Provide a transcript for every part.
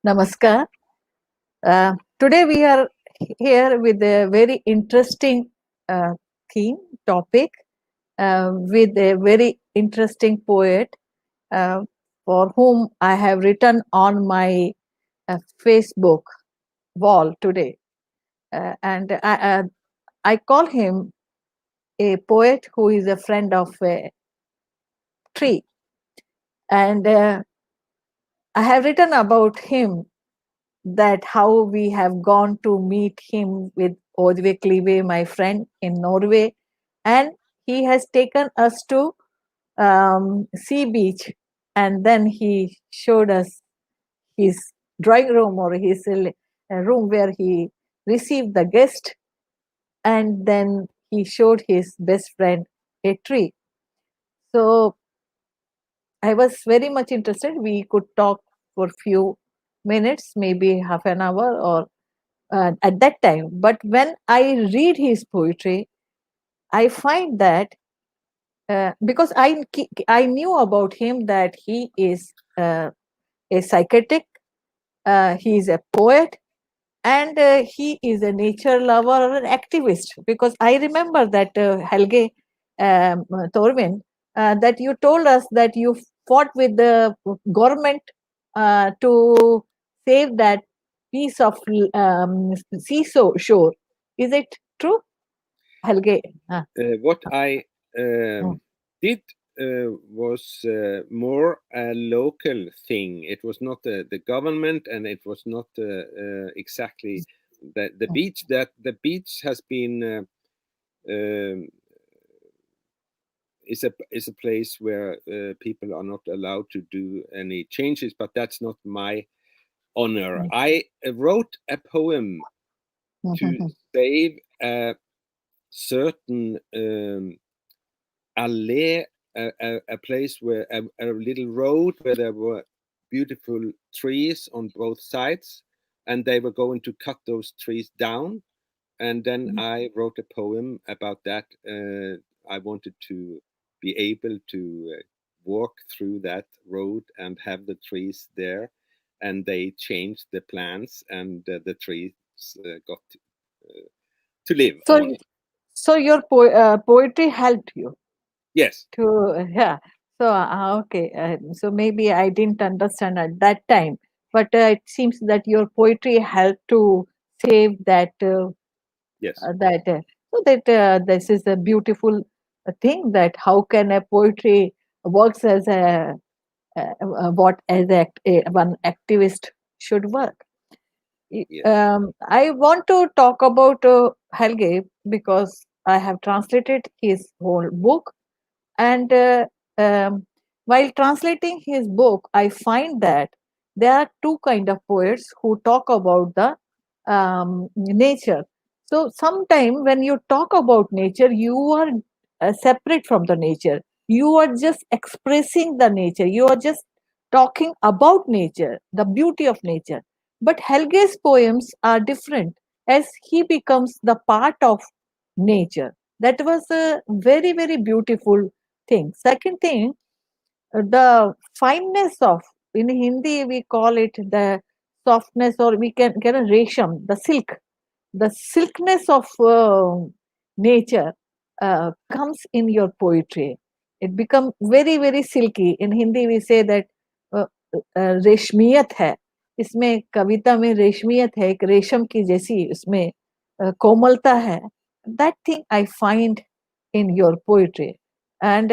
Namaskar. Today we are here with a very interesting theme, topic, with a very interesting poet for whom I have written on my Facebook wall today. And I call him a poet who is a friend of a tree. And I have written about him, that how we have gone to meet him with Odve Klive, my friend in Norway, and he has taken us to sea beach, and then he showed us his drawing room, or his room where he received the guest, and then he showed his best friend a tree. So I was very much interested. We could talk for few minutes, maybe half an hour, or at that time. But when I read his poetry, I find that because I knew about him that he is a psychiatric, he is a poet, and he is a nature lover or an activist. Because I remember that Helge Torvund, that you told us that you fought with the government to save that piece of seashore. Is it true, Helge? What I Mm. did was more a local thing. It was not the government, and it was not exactly the beach. That the beach has been is a place where people are not allowed to do any changes. But that's not my honor. I wrote a poem to save a certain alley, a place where a little road where there were beautiful trees on both sides, and they were going to cut those trees down. And then I wrote a poem about that. I wanted to be able to walk through that road and have the trees there, and they changed the plans, and the trees got to live on. So your poetry helped you Yes. to, yeah. So okay, so maybe I didn't understand at that time, but it seems that your poetry helped to save that. Yes. So that this is a beautiful thing, that how can a poetry works as what as one activist should work. Yes. I want to talk about Helge because I have translated his whole book, and while translating his book, I find that there are two kind of poets who talk about the nature. So sometime when you talk about nature, you are separate from the nature. You are just expressing the nature. You are just talking about nature, the beauty of nature. But Helge's poems are different, as he becomes the part of nature. That was a very, very beautiful thing. Second thing, the fineness of, in Hindi we call it the softness, or we can get a resham, the silkness of nature comes in your poetry. It become very, very silky. In Hindi we say that uh, रेशमियत है, इसमें कविता में रेशमियत है, एक रेशम की जैसी उसमें कोमलता है. That thing I find in your poetry. And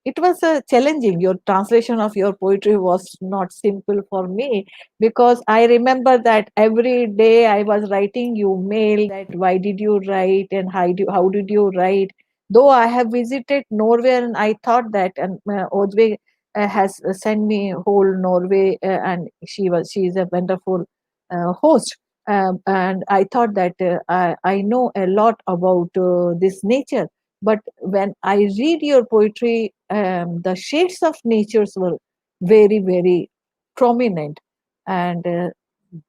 it was challenging. Your translation of your poetry was not simple for me, because I remember that every day I was writing you mail that why did you write and how did you write. Though I have visited Norway, and I thought that, and Odve has sent me whole Norway, and she is a wonderful host. And I thought that I know a lot about this nature. But when I read your poetry, the shades of natures were very, very prominent. And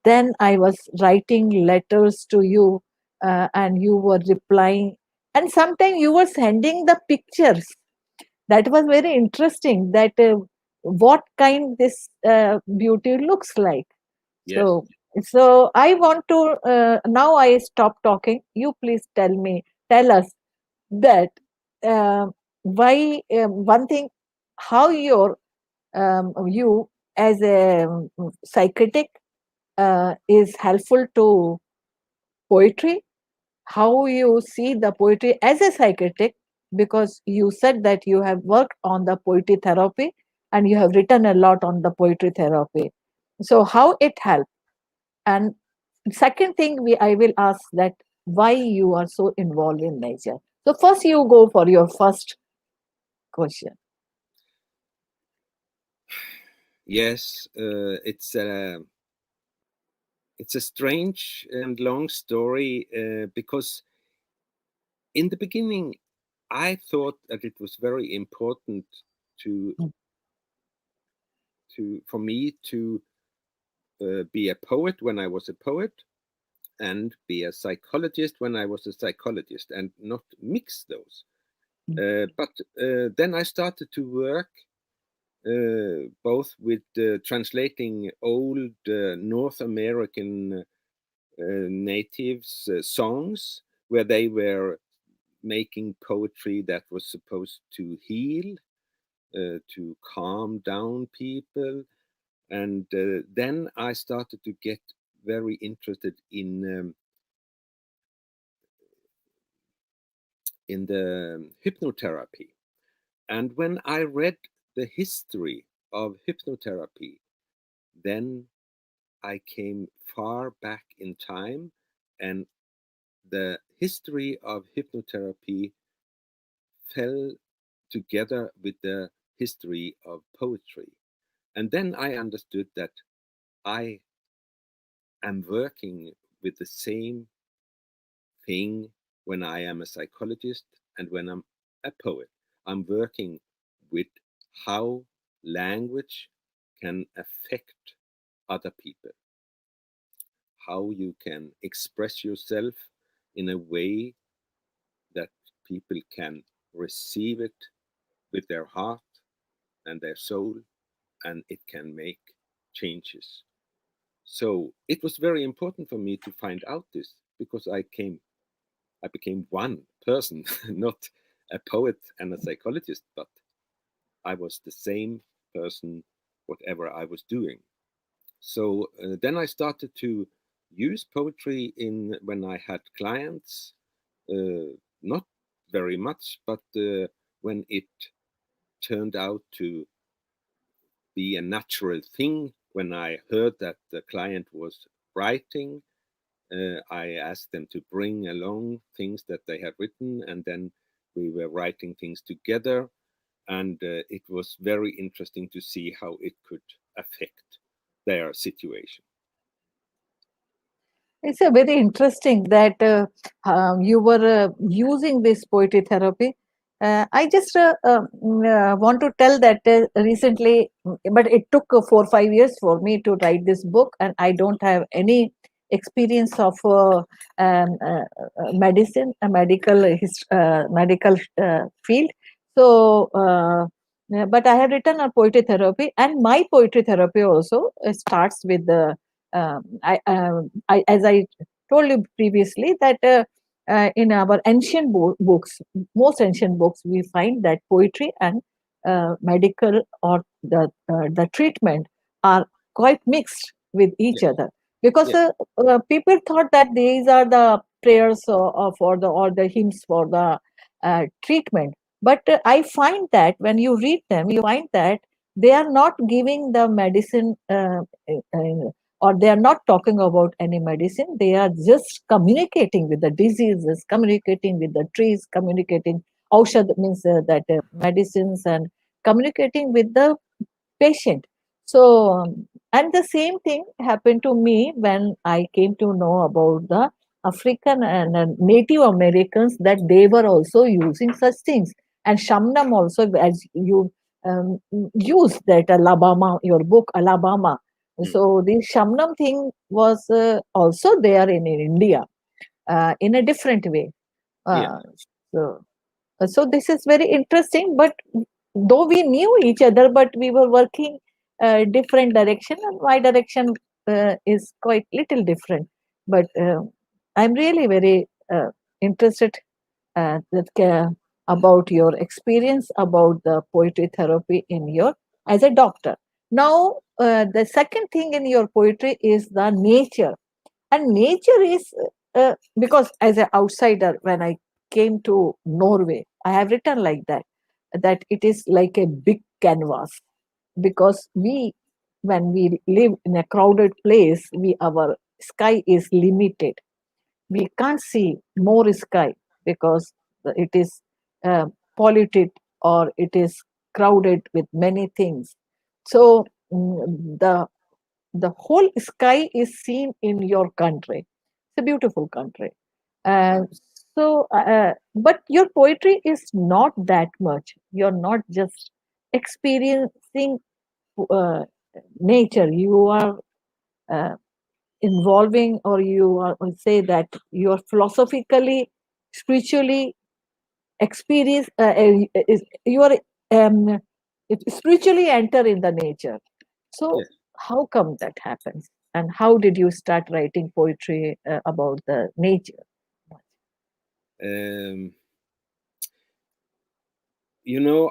then I was writing letters to you, and you were replying. And sometimes you were sending the pictures that was very interesting, that what kind this beauty looks like. Yes. So I want to, now I stop talking, you please tell us that, uh, why, one thing, how you as a psychiatric is helpful to poetry, how you see the poetry as a psychiatric, because you said that you have worked on the poetry therapy and you have written a lot on the poetry therapy. So how it helped. And second thing, I will ask that why you are so involved in nature. So first you go for your first question. Yes, it's a strange and long story, because in the beginning I thought that it was very important to Mm, for me to be a poet when I was a poet, and be a psychologist when I was a psychologist, and not mix those. mm, But then I started to work both with translating old North American natives' songs, where they were making poetry that was supposed to heal, to calm down people. And then I started to get very interested in the hypnotherapy. And when I read the history of hypnotherapy, then I came far back in time, and the history of hypnotherapy fell together with the history of poetry. And then I understood that I am working with the same thing when I am a psychologist and when I'm a poet. I'm working with how language can affect other people, how you can express yourself in a way that people can receive it with their heart and their soul, and it can make changes. So it was very important for me to find out this, because I became one person, not a poet and a psychologist, but I was the same person, whatever I was doing. So then I started to use poetry in when I had clients, not very much, but when it turned out to be a natural thing. When I heard that the client was writing, I asked them to bring along things that they had written, and then we were writing things together. And it was very interesting to see how it could affect their situation. it's a very interesting that you were using this poetry therapy. I just want to tell that recently, but it took 4 or 5 years for me to write this book, and I don't have any experience of medicine, medical field. So, but I have written a poetry therapy, and my poetry therapy also starts with the as I told you previously, that in our ancient books, most ancient books, we find that poetry and medical or the treatment are quite mixed with each Yes, other, because yes, people thought that these are the prayers for the or the hymns for the treatment. But I find that when you read them, you find that they are not giving the medicine, or they are not talking about any medicine. They are just communicating with the diseases, communicating with the trees, communicating. Aushad means that medicines, and communicating with the patient. So, and the same thing happened to me when I came to know about the African and Native Americans, that they were also using such things. And Shamnam also, as you used that Alabama, your book Alabama. mm, So the Shamnam thing was also there in India in a different way. yes, Uh, so, so this is very interesting. But though we knew each other, but we were working different direction, and my direction is quite little different. But I'm really very interested about your experience about the poetry therapy in your as a doctor. Now, the second thing in your poetry is the nature, and nature is because as an outsider, when I came to Norway, I have written like that it is like a big canvas, because we when we live in a crowded place, we our sky is limited. We can't see more sky because it is uh, polluted, or it is crowded with many things. So the whole sky is seen in your country. It's a beautiful country. uh, but your poetry is not that much. You're not just experiencing uh, nature. You are uh, involving, or you are, or say that you are philosophically, spiritually experience, you are spiritually enter in the nature. So Yes. how come that happens, and how did you start writing poetry about the nature? Um,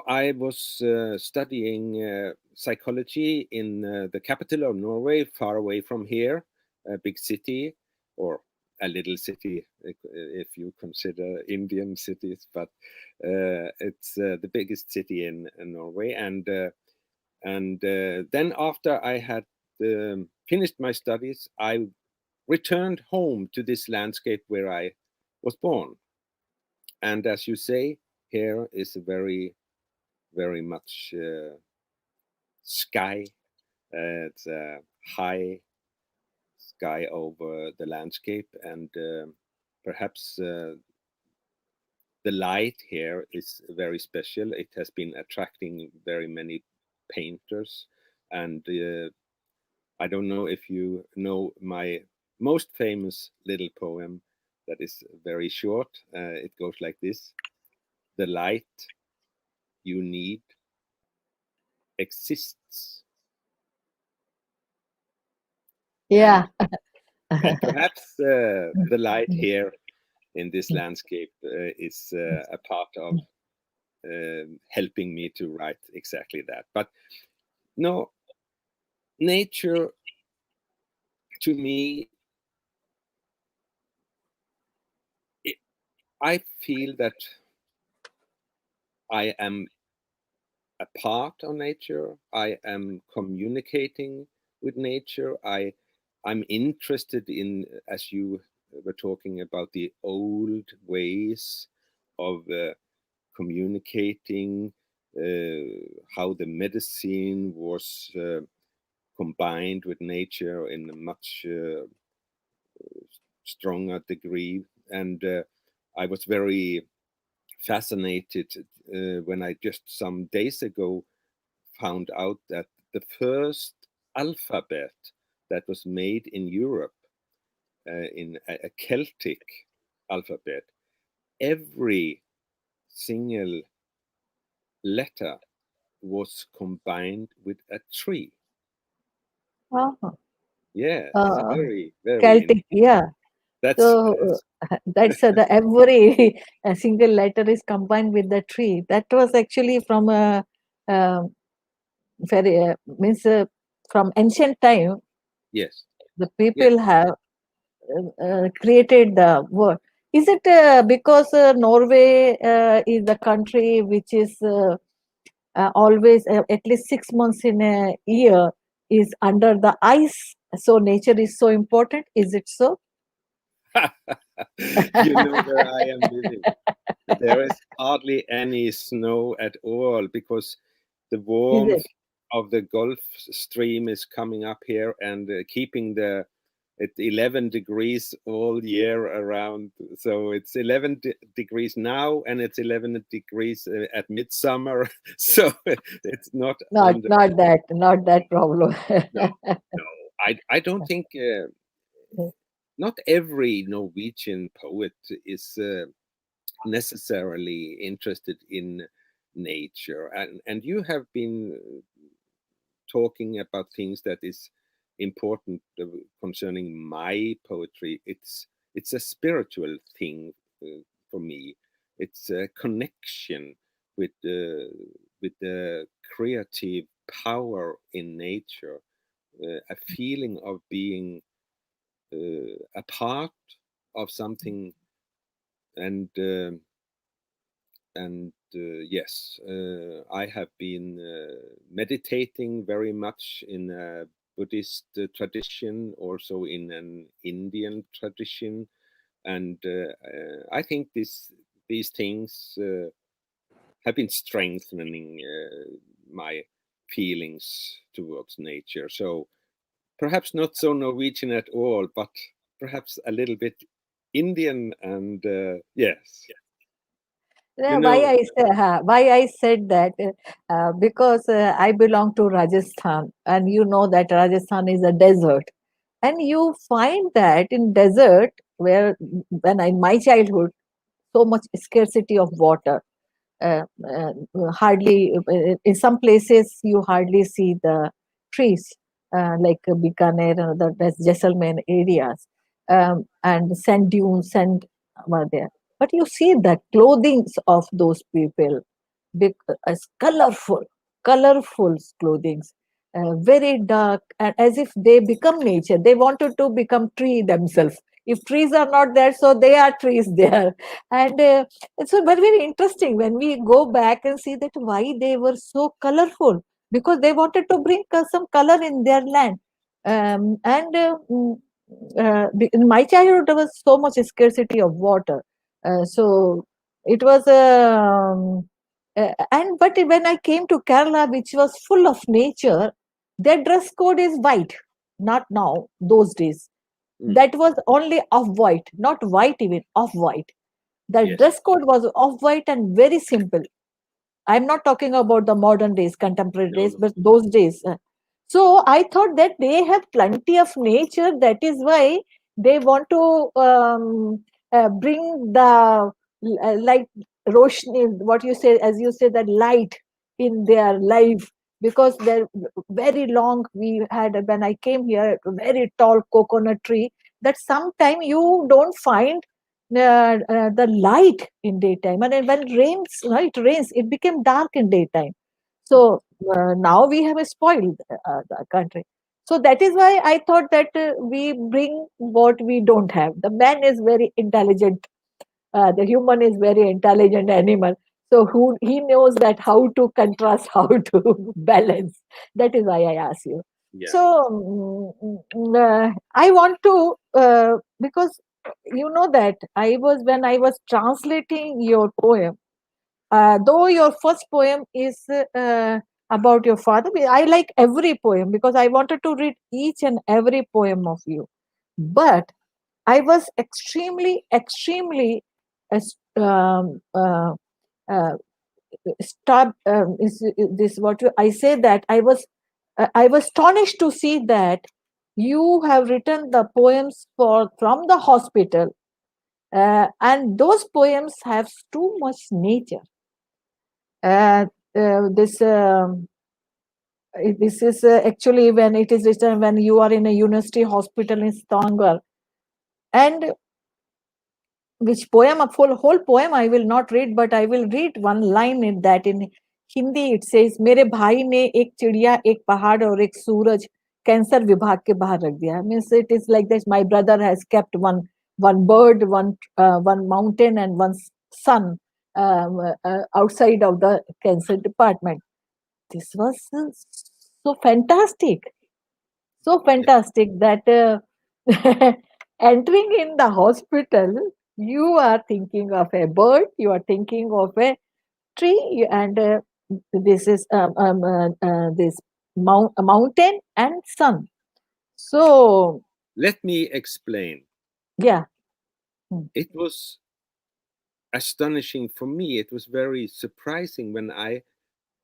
I was studying psychology in the capital of Norway, far away from here, a big city, or a little city if you consider Indian cities, but it's the biggest city in Norway. And then after I had finished my studies, I returned home to this landscape where I was born. And as you say, here is a very, very much sky. It's a high sky over the landscape, and perhaps the light here is very special. It has been attracting very many painters, and I don't know if you know my most famous little poem that is very short. It goes like this: The light you need exists. And Yeah. and perhaps the light here in this landscape is a part of helping me to write exactly that. But no, nature to me, it, I feel that I am a part of nature. I am communicating with nature. I'm interested in, as you were talking about, the old ways of communicating, how the medicine was combined with nature in a much stronger degree. And I was very fascinated when I just some days ago found out that the first alphabet that was made in Europe, in a Celtic alphabet, every single letter was combined with a tree. Oh, Yeah, it's uh, very, very. Celtic, yeah. That's So that's the every a single letter is combined with the tree. That was actually from a very means from ancient time. yes, The yes. people have created the word. Is it because Norway is the country which is always at least 6 months in a year is under the ice? So nature is so important. Is it so? You know where I am living. There is hardly any snow at all because the Is warmth it? of the Gulf Stream is coming up here and keeping the at 11 degrees all year around. So it's 11 degrees now, and it's 11 degrees at midsummer. So it's not Not under. not that problem. No, no. I don't think not every Norwegian poet is necessarily interested in nature, and you have been talking about things that is important concerning my poetry. It's a spiritual thing for me. It's a connection with the creative power in nature, a feeling of being a part of something, and yes, I have been meditating very much in a Buddhist tradition, also in an Indian tradition, and I think these things have been strengthening my feelings towards nature. So perhaps not so Norwegian at all, but perhaps a little bit Indian, and yes, you Yeah, know, why I said that because I belong to Rajasthan, and you know that Rajasthan is a desert, and you find that in desert where when in my childhood so much scarcity of water, uh, uh, hardly in some places you hardly see the trees like Bikaner and the Jaisalmer areas, and sand dunes and were there. But you see the clothings of those people, big, as colorful clothings, very dark, and as if they become nature. They wanted to become tree themselves. If trees are not there, so they are trees there. And it's very, very interesting when we go back and see that why they were so colorful, because they wanted to bring some color in their land. And in my childhood, there was so much scarcity of water. So it was and but when I came to Kerala, which was full of nature, their dress code is white. Not now, those days. mm, That was only off white, not white even, off white. The yes, dress code was off white and very simple. I'm not talking about the modern days, contemporary no, days, no, but those days. So I thought that they have plenty of nature. That is why they want to bring the like roshni, what you say, as you say, that light in their life. Because they're very long. We had when I came here, a very tall coconut tree. That sometime you don't find the light in daytime, and then when rains, it rains, it became dark in daytime. So now we have spoiled the country. So that is why I thought that we bring what we don't have. The man is very intelligent, the human is very intelligent animal, so who he knows that how to contrast, how to balance. That is why I ask you. yeah, So I want to because you know that I was when I was translating your poem, though your first poem is about your father, I like every poem because I wanted to read each and every poem of you. But I was extremely uh, uh, stop. Is this what I say that I was astonished to see that you have written the poems for from the hospital, and those poems have too much nature. Uh, this this is actually when it is written when you are in a university hospital in Stavanger, and which poem, a full whole poem I will not read, but I will read one line in that in Hindi. It says, मेरे भाई ने एक चिड़िया, एक पहाड़ और एक सूरज cancer विभाग के बाहर रख दिया. Means it is like this. My brother has kept one bird, one mountain, and one sun outside of the cancer department. This was so fantastic, so yeah. fantastic that entering in the hospital, you are thinking of a bird, you are thinking of a tree, and this is this mountain and sun. So Let me explain. yeah. Mm. It was astonishing for me. It was very surprising when I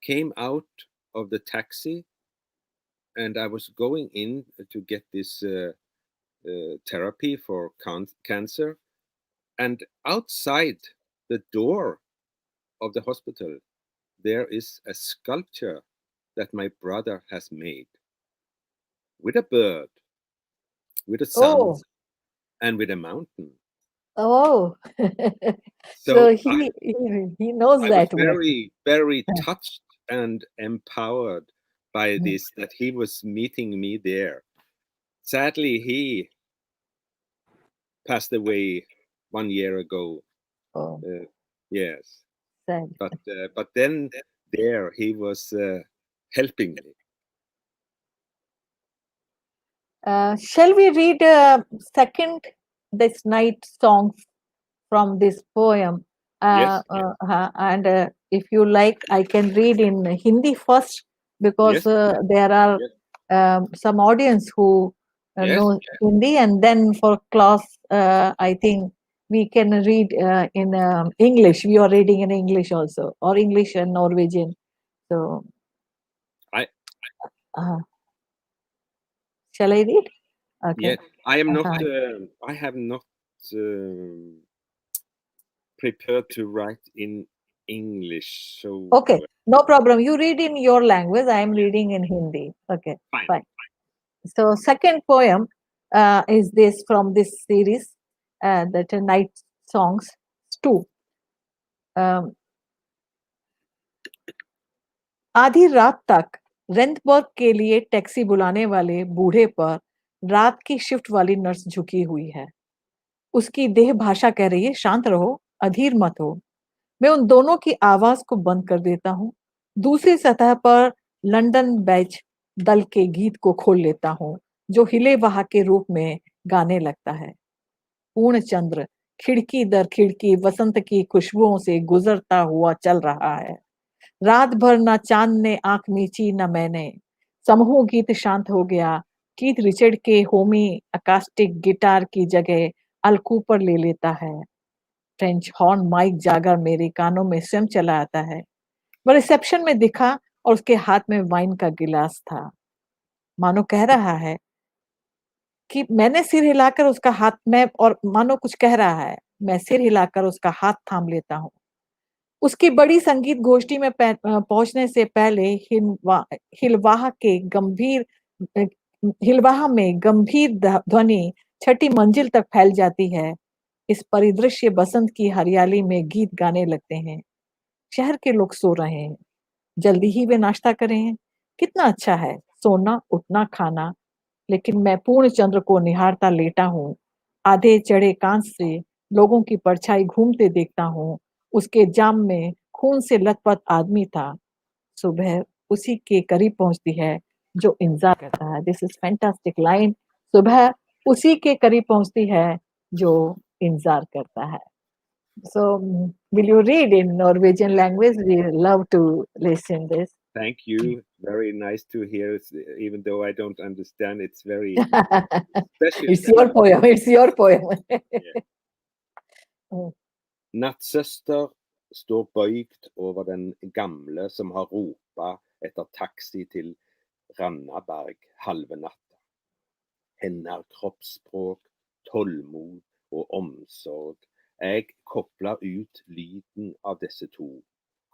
came out of the taxi and I was going in to get this therapy for cancer. And outside the door of the hospital, there is a sculpture that my brother has made with a bird, with a sun, Oh, and with a mountain. oh. So So he knows I was that well. very, very touched and empowered by Mm. this, that he was meeting me there. Sadly, he passed away 1 year ago. Oh, Yes, sad. but then there he was helping me. Shall we read second this night songs from this poem? Yes, And if you like, I can read in Hindi first because yes, there are some audience who yes. know Hindi, and then for class, I think we can read in English. We are reading in English also, or English and Norwegian. So, I uh, shall I read? Okay. Yes, I am not. Uh-huh. I have not um prepared to write in English. So Okay, no problem. You read in your language. I am yeah, reading in Hindi. Okay, fine. fine. So, second poem is this from this series, that Night Songs 2. Um, आधी रात तक रेंटबर्ग के लिए taxi बुलाने वाले बूढ़े पर रात की शिफ्ट वाली नर्स झुकी हुई है। उसकी देह भाषा कह रही है, शांत रहो, अधीर मत हो। मैं उन दोनों की आवाज को बंद कर देता हूँ। दूसरी सतह पर लंदन बैच दल के गीत को खोल लेता हूँ, जो हिले वहा के रूप में गाने लगता है। पूर्ण चंद्र खिड़की दर खिड़की वसंत की खुशबुओं से गुजरता हुआ चल रहा है। रात भर न चांद ने आंख मीची न मैंने। समूह गीत शांत हो गया। कीथ रिचर्ड के होमी अकास्टिक गिटार की जगह अल कूपर ले लेता है। फ्रेंच हॉर्न माइक जागर मेरे कानों में स्वयं चला आता है। वह रिसेप्शन में दिखा और उसके हाथ में वाइन का गिलास था। मानो कह रहा है कि मैंने सिर हिलाकर उसका हाथ में, और मानो कुछ कह रहा है, मैं सिर हिलाकर उसका हाथ थाम लेता हूँ। उसकी बड़ी संगीत गोष्ठी में पहुंचने से पहले हिलवाह के गंभीर अ, हिलवाह में गंभीर ध्वनि छठी मंजिल तक फैल जाती है। इस परिदृश्य बसंत की हरियाली में गीत गाने लगते हैं। शहर के लोग सो रहे हैं, जल्दी ही वे नाश्ता करें। कितना अच्छा है सोना, उठना, खाना। लेकिन मैं पूर्ण चंद्र को निहारता लेटा हूँ। आधे चढ़े कांच से लोगों की परछाई घूमते देखता हूँ। उसके जाम में खून से लथपथ आदमी था। सुबह उसी के करीब पहुंचती है जो इंतजार करता है। This is fantastic line. सुबह उसी के करीब पहुंचती है जो इंतजार करता है। So, will you read in Norwegian language? We love to listen this. Thank you. Very nice to hear. Even though I don't understand, it's very special It's to your hear. poem. It's your poem. Yeah. Nattsøster står bøygt over den gamle som har ropa etter taxi til Randaberg halve natta. Hender, kroppsspråk, tålmod og omsorg. Jeg kobler ut lyden av disse to.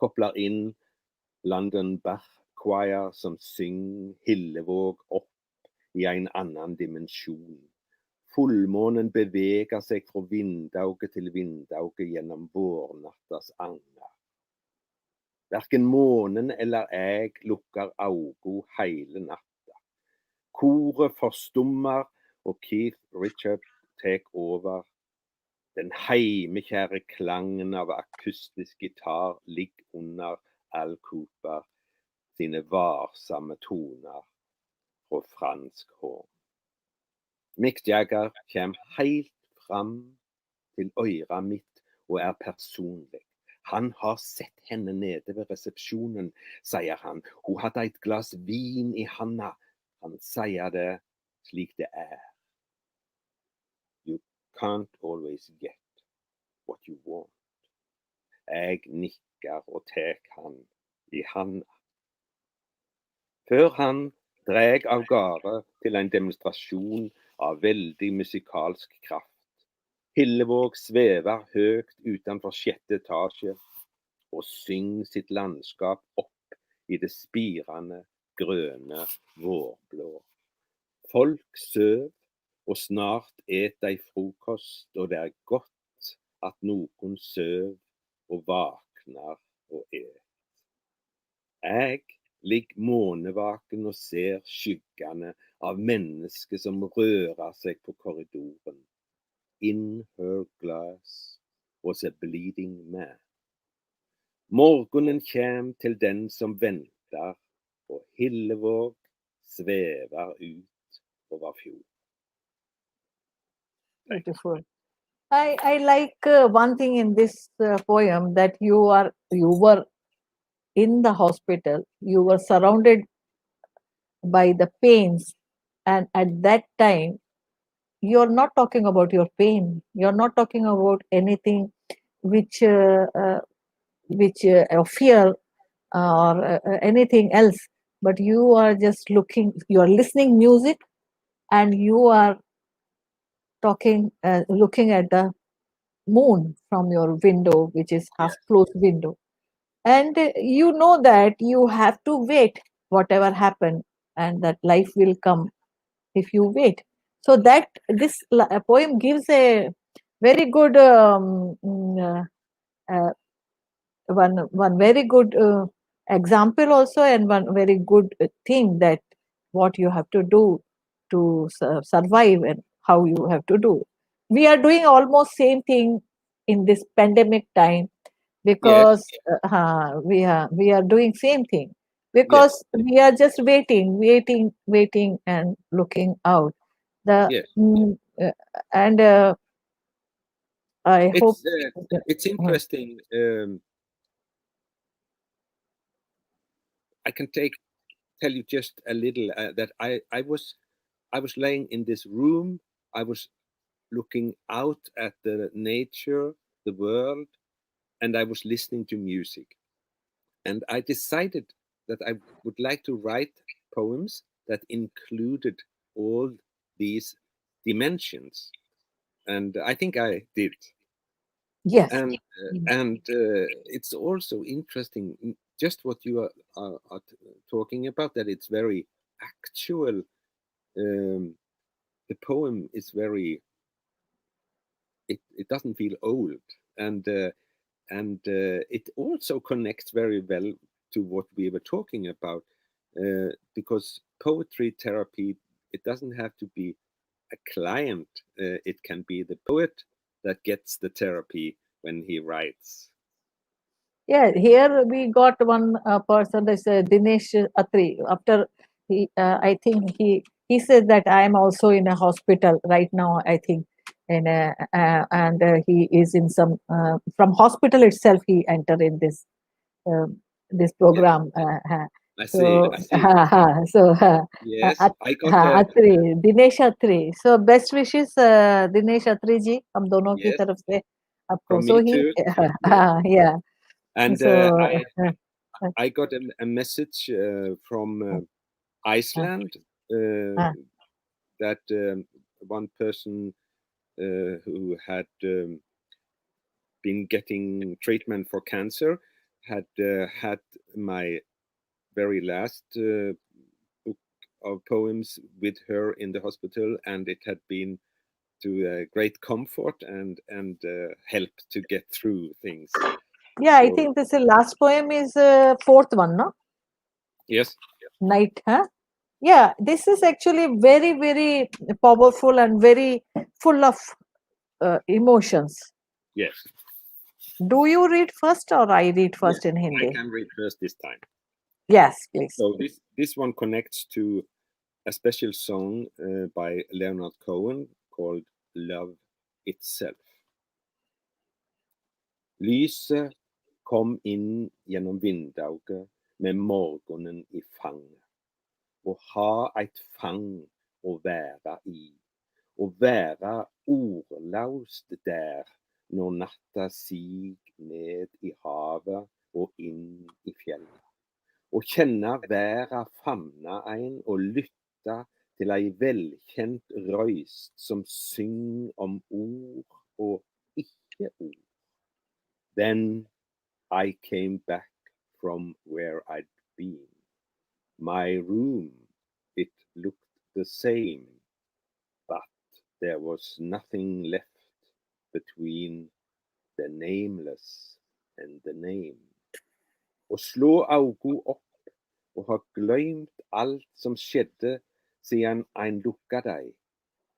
Kobler inn London Bach Choir som synger Hillevåg opp i en annen dimensjon. Fullmånen beveger seg fra vindauge til vindauge gjennom vårnattas anger. Hverken månen eller jeg lukker øynene hele natta. Koret forstummer, og Keith Richard tar over. Den heimekjære klangen av akustisk gitar ligger under Al Cooper sine varsomme toner fra fransk horn. Mick Jagger kommer helt fram til øret mitt og er personlig. Han har sett henne nede ved resepsjonen, sier han. Hun hadde et glass vin i handa. Han sier det slik det er. You can't always get what you want. Jeg nikker og tar han i handa. Før han dreg av gårde til en demonstrasjon av veldig musikalsk kraft. Hillevåg svever høyt utenfor 6. etasje, og syng sitt landskap opp i det spirende, grønne, vårblå. Folk søv, og snart et dei frokost, og det er godt at noen søv og vaknar og et. Jeg ligger månevaken og ser skyggene av mennesker som rører seg på korridoren. In her glass was a bleeding man. Morgenen kjem til den som venter, og Hillevåg svever ut over fjord. Beautiful. I like one thing in this poem, that you were in the hospital, you were surrounded by the pains, and at that time you're not talking about your pain, you're not talking about anything which fear or anything else, but you are just you are listening music, and you are looking at the moon from your window, which is half Yes, closed window, and you know that you have to wait whatever happened, and that life will come if you wait. So that this poem gives a very good uh, one very good example also, and one very good thing, that what you have to do to survive, and how you have to do. We are doing almost same thing in this pandemic time, yes, because we are doing same thing, yes, because we are just waiting and looking out the yes. and I hope. It's uh, it's uh, interesting. I can tell you just a little that I was laying in this room. I was looking out at the nature, the world, and I was listening to music. And I decided that I would like to write poems that included all these dimensions. And I think I did. yes. And it's also interesting, just what you are talking about, that it's very actual. Um, the poem is very, it doesn't feel old, and it also connects very well to what we were talking about, because poetry therapy, it doesn't have to be a client. It can be the poet that gets the therapy when he writes. Yeah, here we got one person, this Dinesh Atri. After I think he said that I am also in a hospital right now. I think, and he is in some from hospital itself. He entered in this Yes, program. I see. So I see. Yes, I got a Atri, Dinesh Atri. So best wishes, Dinesh Atri ji. हम दोनों की yes तरफ से आपको. from So me he, too. Yes, yeah. and So, I got a message from Iceland, uh, that one person who had been getting treatment for cancer had had my very last book of poems with her in the hospital, and it had been to great comfort and help to get through things. yeah, I So think this last poem is fourth one, no? yes, Night, huh? Yeah, this is actually very, very powerful and very full of emotions. yes, Do you read first, or I read yes. first in I Hindi? can read first this time. Yes, please. So this one connects to a special song by Leonard Cohen called Love Itself. Lyset kom inn gjennom vinduet med morgenen i fanget. Å ha eit fang å være i, å være ordlaust der når natta sig ned i havet og inn i fjellet. Å kjenne verda famna ein og lytte til ei velkjent røyst som syng om ord og ikke ord. Den I came back from where I'd been. My room, it looked the same, but there was nothing left between the nameless and the name. Å slå augo opp og ha gløymt alt som skjedde siden ein lukka dei,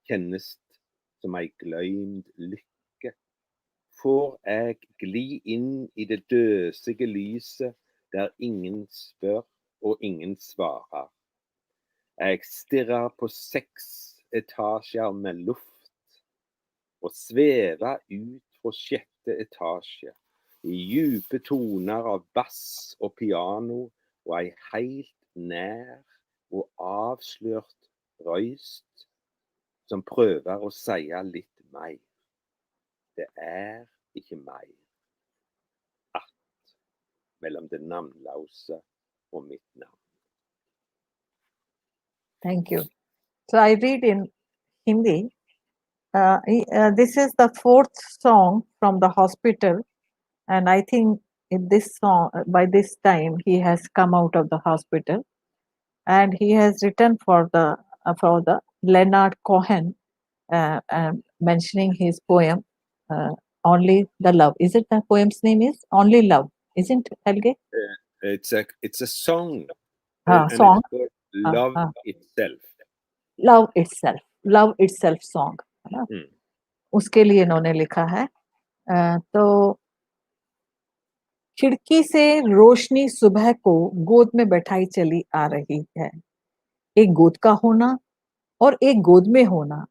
kjennest som ei gløymd lykke. Får eg gli inn i det døsige lyset der ingen spør og ingen svarer. Jeg stirrer på 6 etasjer med luft og svever ut fra 6. etasje i djupe toner av bass og piano og ei helt nær og avslørt røyst som prøver å si litt mer. Det er ikke mer att mellom det navnløse og mitt navn. Thank you. So I read in Hindi. This is the 4th song from the hospital, and I think in this song, by this time, he has come out of the hospital, and he has written for the Leonard Cohen, mentioning his poem, "Only the Love." Is it the poem's name is "Only Love"? Isn't it, Helge? It's a song, हाँ, and song. it's called Love हाँ, Itself. Love itself song है ना, उसके लिए इन्होंने लिखा है। तो खिड़की से रोशनी सुबह को गोद में बैठाई चली आ रही है, एक गोद का होना और एक गोद में होना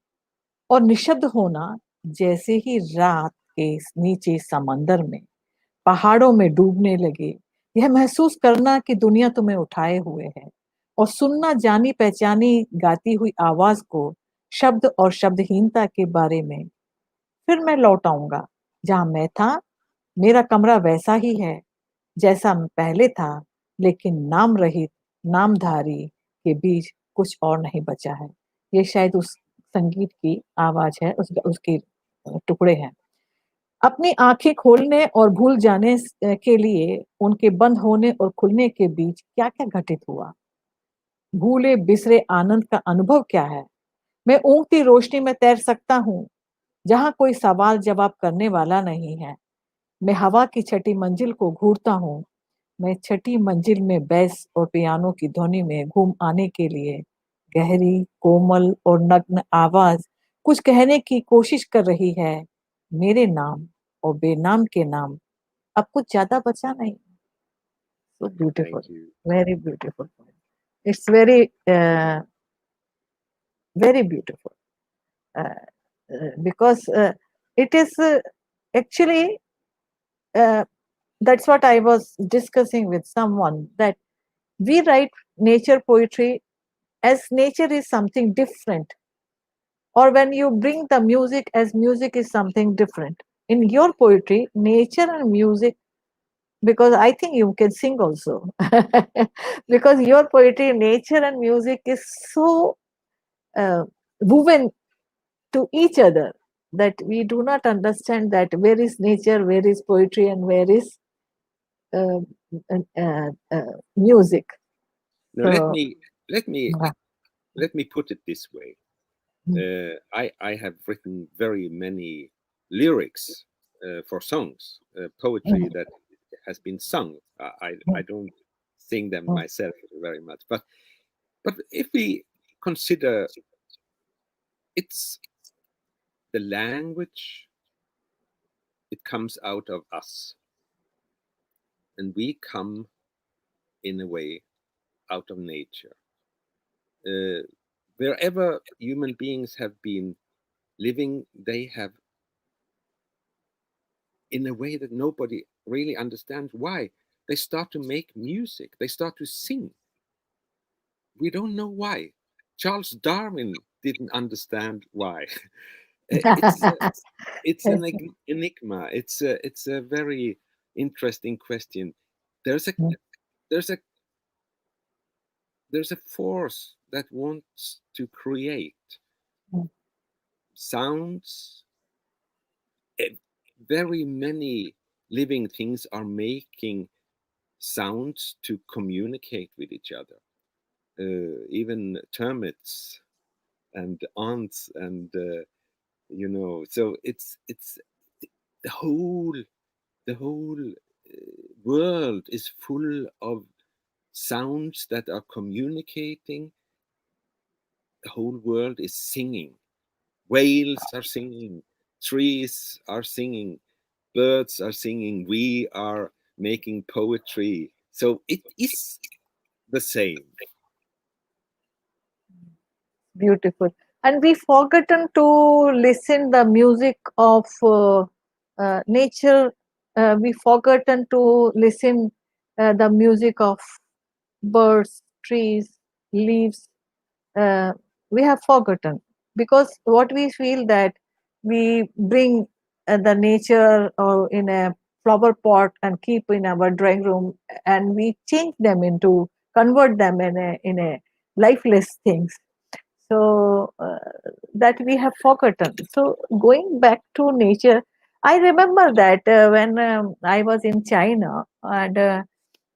और निशब्द होना, जैसे ही रात के नीचे समंदर में पहाड़ों में डूबने लगे, यह महसूस करना कि दुनिया तुम्हें उठाए हुए है, और सुनना जानी पहचानी गाती हुई आवाज को, शब्द और शब्दहीनता के बारे में। फिर मैं लौट आऊंगा जहां मैं था, मेरा कमरा वैसा ही है जैसा पहले था, लेकिन नाम रहित नामधारी के बीच कुछ और नहीं बचा है। ये शायद उस संगीत की आवाज है, उसके टुकड़े हैं। अपनी आंखें खोलने और भूल जाने के लिए उनके बंद होने और खुलने के बीच क्या क्या घटित हुआ, भूले बिसरे आनंद का अनुभव क्या है। मैं ऊँगती रोशनी में तैर सकता हूँ जहां कोई सवाल जवाब करने वाला नहीं है। मैं हवा की छठी मंजिल को घूरता हूँ, मैं छठी मंजिल में बेस और पियानो की ध्वनि में घूम आने के लिए गहरी, कोमल और नग्न आवाज कुछ कहने की कोशिश कर रही है। मेरे नाम और बेनाम के नाम, अब कुछ ज्यादा बचा नहीं। So beautiful, Thank you. very beautiful. It's very, very beautiful, because it is actually, that's what I was discussing with someone, that we write nature poetry as nature is something different, or when you bring the music as music is something different. In your poetry, nature and music, because I think you can sing also, because your poetry, nature and music is so woven to each other that we do not understand that where is nature, where is poetry, and where is uh, music. Now So, let me uh, let me put it this way. I have written very many lyrics for songs, poetry that has been sung. I don't sing them myself very much, but if we consider it's the language, it comes out of us, and we come in a way out of nature. Wherever human beings have been living, they have, in a way that nobody really understands why, they start to make music, they start to sing. We don't know why. Charles Darwin didn't understand why. it's it's an enigma. It's a very interesting question. There's a there's a there's a force that wants to create sounds, very many living things are making sounds to communicate with each other. Even termites and ants, and so it's the whole world is full of sounds that are communicating. The whole world is singing. Whales are singing, trees are singing, birds are singing, we are making poetry. So it is the same. Beautiful. And we forgotten to listen the music of nature. We forgotten to listen the music of birds, trees, leaves. uh, we have forgotten, because what we feel that we bring the nature or in a flower pot and keep in our drawing room, and we change them into, convert them in a lifeless things. So that we have forgotten. So going back to nature, I remember that when I was in China, and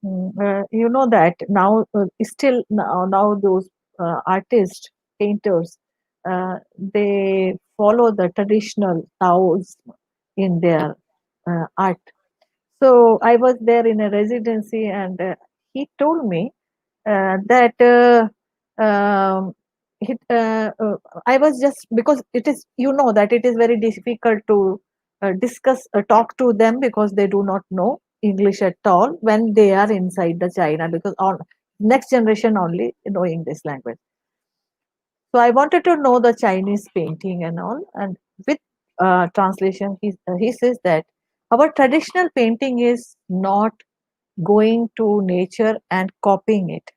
you know that now still now those artists, painters, they follow the traditional Taoism in their art. So I was there in a residency, and he told me that I was just, because it is, you know, that it is very difficult to talk to them, because they do not know English at all when they are inside the China, because on next generation only knowing this language. So I wanted to know the Chinese painting and all, and with translation, he says that our traditional painting is not going to nature and copying it.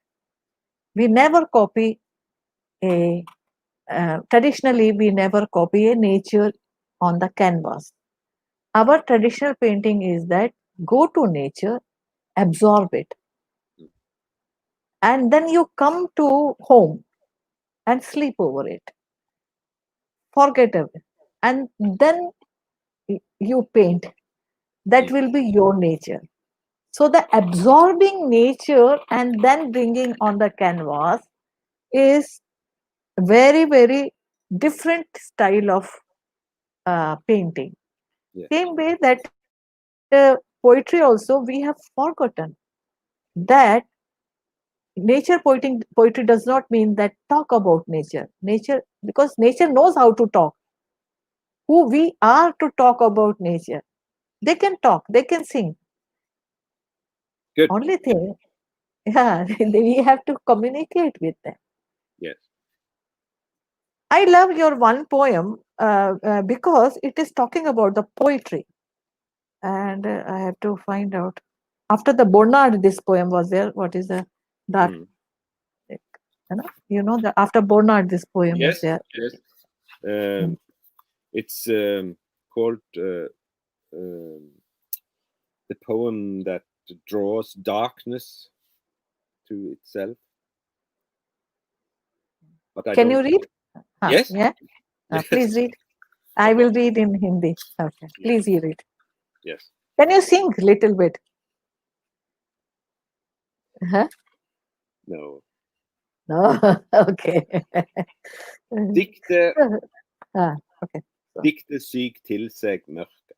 We never copy a traditionally, we never copy a nature on the canvas. Our traditional painting is that go to nature, absorb it, and then you come to home and sleep over it, forget of it, and then you paint. That Mm. will be your nature. So the absorbing nature and then bringing on the canvas is very, very different style of painting. Yes. Same way that poetry also, we have forgotten that poetry does not mean that talk about nature, because nature knows how to talk. Who we are to talk about nature? They can talk, they can sing. Good. Only thing, yeah, we have to communicate with them. Yes. I love your one poem because it is talking about the poetry, and I have to find out. After the Bonnard, this poem was there. What is the dark? Mm. The after Bonnard, this poem is Yes. there. Yes. Mm. It's called um, the poem that draws darkness to itself. But I Can don't. you read? Yes. Yeah. Please Yes. read. I will read in Hindi. Okay. Yes. Please, you read. Yes. Can you sing little bit? Huh? No. No. Okay. Diktet, Ah, okay. So, diktet syk til seg mørket.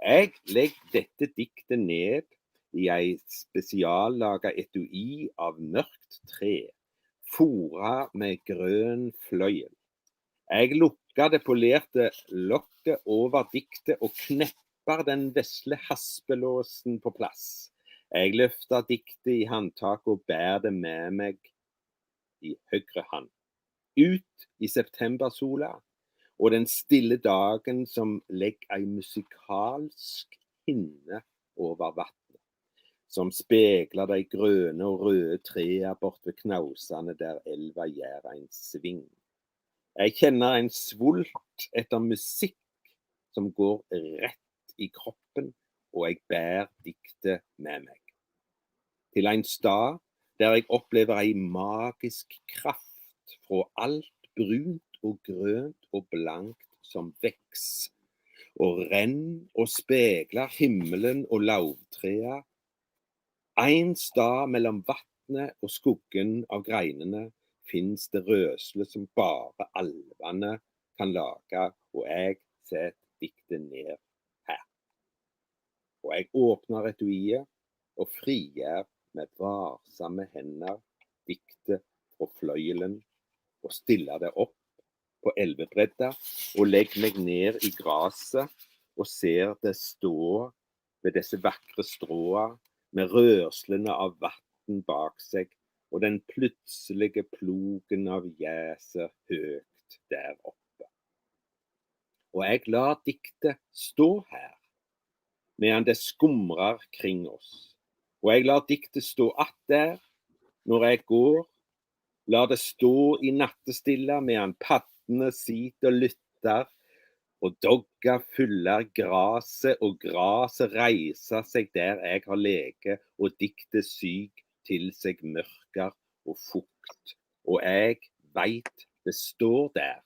Jeg legger dette diktet ned i ei spesiallaga etui av mørkt tre, fora med grønn fløyel. Jeg lukker det polerte lokket over diktet og knepper den vesle haspelåsen på plass. Jeg løfter diktet i håndtaket og bærer det med meg i høyre hand. Ut i septembersola og den stille dagen som legger ei musikalsk hinne over vannet, som spegler de grønne og røde trærne bort ved knausene der elva gjør en sving. Jeg kjenner en svult etter musikk som går rett i kroppen, og jeg bærer diktet med meg. Til en stad der jeg opplever ei magisk kraft fra alt brunt og grønt og blankt som veks, og renn og spegler himmelen og lauvtrea. En stad mellom vatnet og skuggen av greinene finnes det røsle som bare alvene kan lage, og jeg setter diktet ned her. Og jeg åpner etuiet og frigjør med varsomme hender diktet fra fløyelen og stiller det opp på elvebredda og legger meg ned i gresset og ser det stå ved disse vakre stråa med rørslene av vann bak seg og den plutselige plogen av gjeset høyt der oppe. Og jeg lar diktet stå her, medan det skumrer kring oss. Og jeg lar diktet stå att der når jeg går, lar det stå i nattestilla medan paddene sitter og lytter, og dogga fyller graset, og graset reiser seg der jeg har lege, og diktet syk til seg mørker og fukt. Og jeg veit det står der,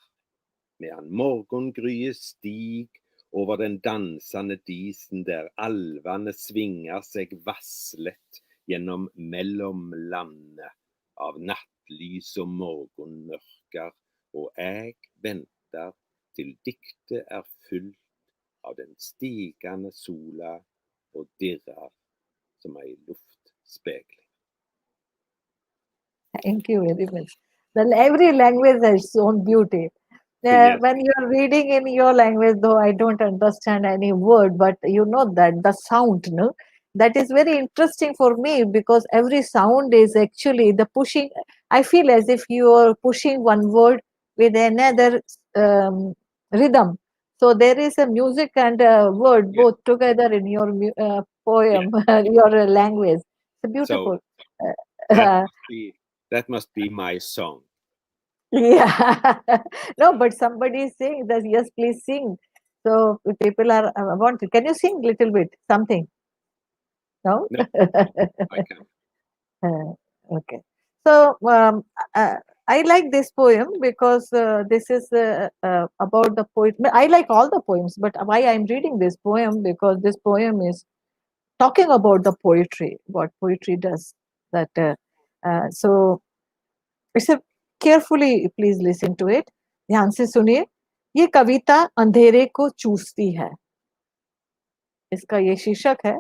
medan morgengryet stig over den dansende disen der alvene svinger seg vasslet gjennom mellomlandet av nattlys og morgenmørker, og jeg venter til diktet er fullt av den stigende sola og dirrer som ei luftspegling. Thank you very much. Well, every language has its own beauty. Yes. When you are reading in your language, though I don't understand any word, but you know that the sound, no, that is very interesting for me because every sound is actually the pushing. I feel as if you are pushing one word with another rhythm. So there is a music and a word Yes. both together in your poem, your language. It's beautiful. So that must be my song. Yeah. No, but somebody is saying that, yes, please sing. So people are wanting. Can you sing little bit? Something? No? No, I can't. Okay. So I like this poem because this is about the poet. I like all the poems, but why I'm reading this poem because this poem is talking about the poetry, what poetry does. That so it's a carefully please listen to it. ध्यान से सुनिए. ये कविता अंधेरे को चूसती है. इसका ये शीर्षक है.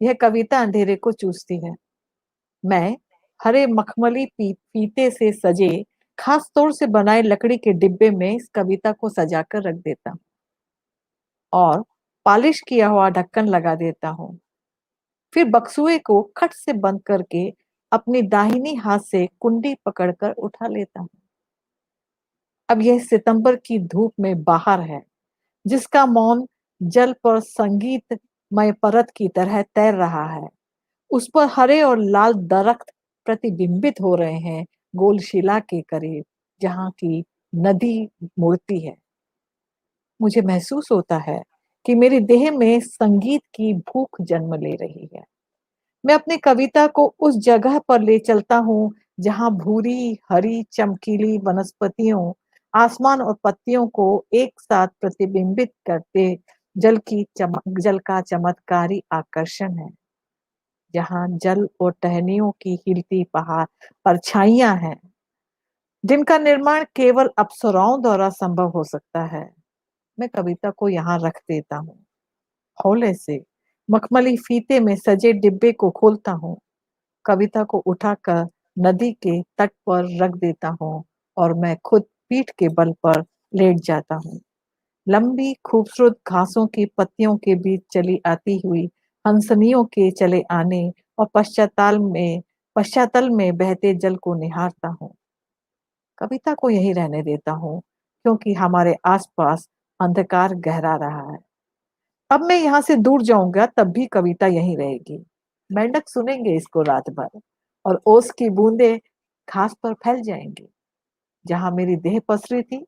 यह कविता अंधेरे को चूसती है. मैं हरे मखमली फीते से सजे खास तौर से बनाए लकड़ी के डिब्बे में इस कविता को सजाकर रख देता हूँ और पॉलिश किया हुआ ढक्कन लगा देता हूँ. फिर बक्सुए को खट से बंद करके अपनी दाहिनी हाथ से कुंडी पकड़कर उठा लेता हूँ. अब यह सितंबर की धूप में बाहर है, जिसका मौन जल पर संगीतमय परत की तरह तैर रहा है. उस पर हरे और लाल दरख्त प्रतिबिंबित हो रहे हैं गोल शिला के करीब, जहां की नदी मुड़ती है. मुझे महसूस होता है कि मेरी देह में संगीत की भूख जन्म ले रही है. मैं अपनी कविता को उस जगह पर ले चलता हूँ जहां भूरी हरी चमकीली वनस्पतियों, आसमान और पत्तियों को एक साथ प्रतिबिंबित करते जल का चमत्कारी आकर्षण है. जहां जल और टहनियों की हिलती पहाड़ परछाइयां हैं, जिनका निर्माण केवल अप्सराओं द्वारा संभव हो सकता है. मैं कविता को यहाँ रख देता हूँ. हौले से मखमली फीते में सजे डिब्बे को खोलता हूँ. कविता को उठाकर नदी के तट पर रख देता हूँ और मैं खुद पीठ के बल पर लेट जाता हूँ. लंबी खूबसूरत घासों की पत्तियों के बीच चली आती हुई हंसनियों के चले आने और पश्चातल में बहते जल को निहारता हूँ. कविता को यही रहने देता हूँ क्योंकि हमारे आसपास अंधकार गहरा रहा है. अब मैं यहाँ से दूर जाऊंगा तब भी कविता यहीं रहेगी. मेंढक सुनेंगे इसको रात भर और ओस की बूंदें घास पर फैल जाएंगी. जहां मेरी देह पसरी थी,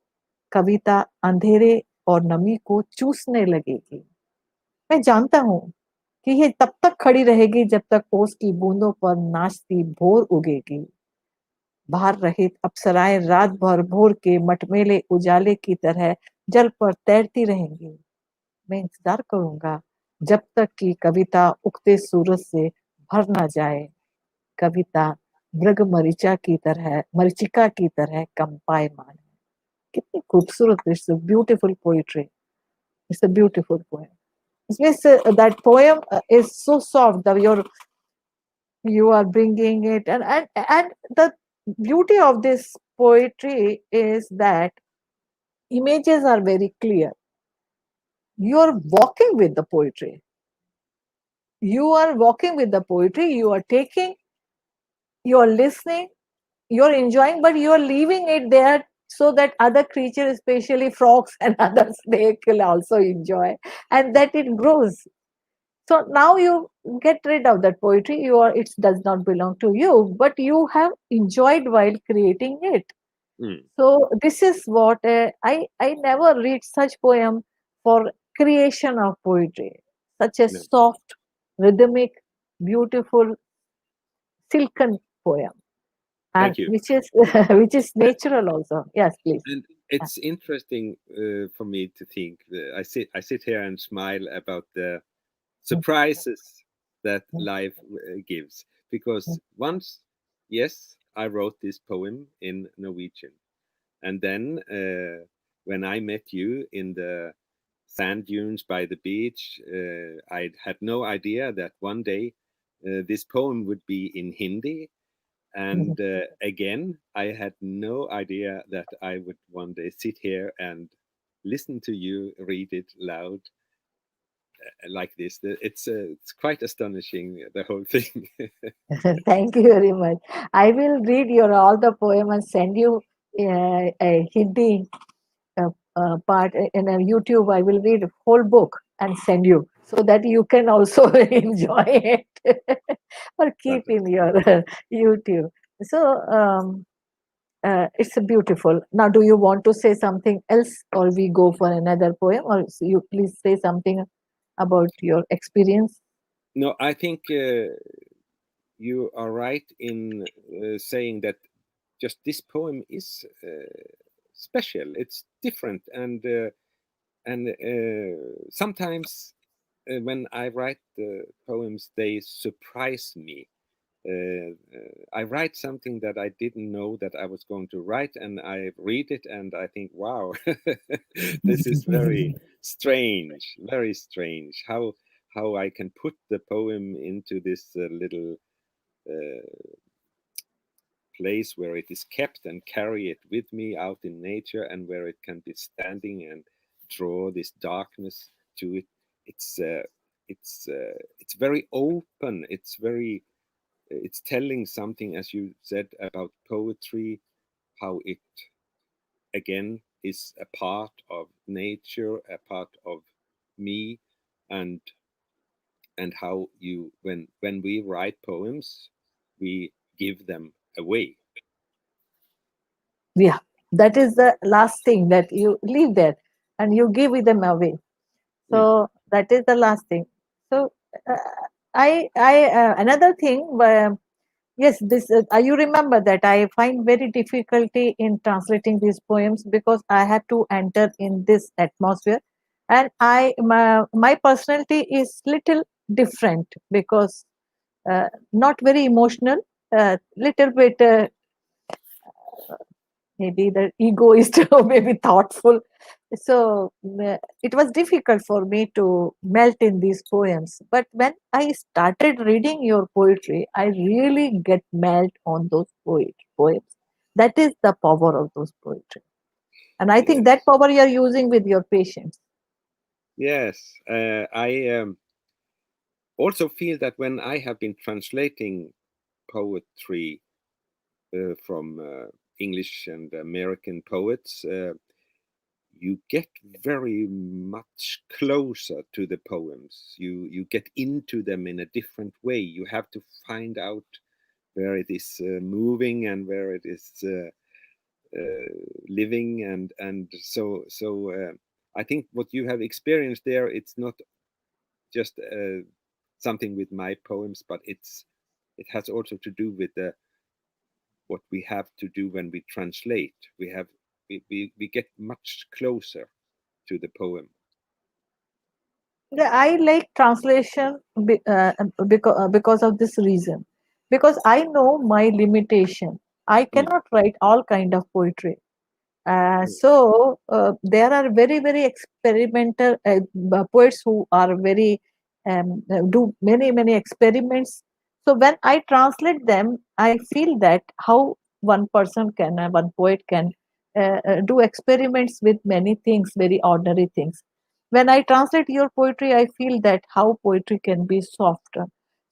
कविता अंधेरे और नमी को चूसने लगेगी. मैं जानता हूँ कि ये तब तक खड़ी रहेगी जब तक ओस की बूंदों पर नाचती भोर उगेगी. भार रहित अप्सराएं रात भर भोर के मटमेले उजाले की तरह जल पर तैरती रहेंगी. मैं इंतजार करूंगा जब तक कि कविता उगते सूरज से भर ना जाए, कविता मृग मरीचिका की तरह कंपायमान है। कितनी खूबसूरत, it's a beautiful poetry, it's a beautiful poem. Yes, that poem is so soft that you are bringing it, and the beauty of this poetry is that images are very clear. You are walking with the poetry. You are walking with the poetry. You are taking, you are listening, you are enjoying, but you are leaving it there so that other creatures, especially frogs and others, they will also enjoy, and that it grows. So now you get rid of that poetry. You are, it does not belong to you, but you have enjoyed while creating it. Mm. So this is what I never read such poem for creation of poetry. Such a No, soft, rhythmic, beautiful, silken poem, and thank you. which is which is natural also. Yes, please. And it's interesting for me to think. I sit here and smile about the surprises that life gives. Because once, yes, I wrote this poem in Norwegian, and then when I met you in the sand dunes by the beach, I had no idea that one day this poem would be in Hindi. And again, I had no idea that I would one day sit here and listen to you read it loud like this. It's quite astonishing, the whole thing. Thank you very much. I will read your all the poem and send you a Hindi part in a YouTube. I will read a whole book and send you so that you can also enjoy it or keep in Fantastic. your YouTube. So it's beautiful. Now, do you want to say something else, or we go for another poem, or you please say something about your experience? No, I think you are right in saying that just this poem is special. It's different, and sometimes when I write poems, they surprise me. I write something that I didn't know that I was going to write, and I read it, and I think, "Wow, this is very strange. How I can put the poem into this little uh, place where it is kept and carry it with me out in nature, and where it can be standing and draw this darkness to it. It's uh, it's very open. It's telling something, as you said, about poetry, how it again is a part of nature, a part of me, and how you when we write poems, we give them away. Yeah, that is the last thing that you leave there and you give them away. Mm. So that is the last thing. So uh, I another thing. Yes, this you remember that I find very difficulty in translating these poems because I had to enter in this atmosphere, and my personality is little different because not very emotional, little bit maybe the egoist or maybe thoughtful. So it was difficult for me to melt in these poems. But when I started reading your poetry, I really get melt on those poems. That is the power of those poetry. And I think that Yes, power you are using with your patients. yes. I also feel that when I have been translating poetry from English and American poets, you get very much closer to the poems. You get into them in a different way. You have to find out where it is moving and where it is living, and so I think what you have experienced there, it's not just something with my poems, but it has also to do with the what we have to do when we translate. We get much closer to the poem. I like translation because of this reason. Because I know my limitation. I Mm. cannot write all kind of poetry. Mm. So there are very very experimental poets who are very do many experiments. So when I translate them, I feel that how one person can, one poet can do experiments with many things, very ordinary things. When I translate your poetry, I feel that how poetry can be softer.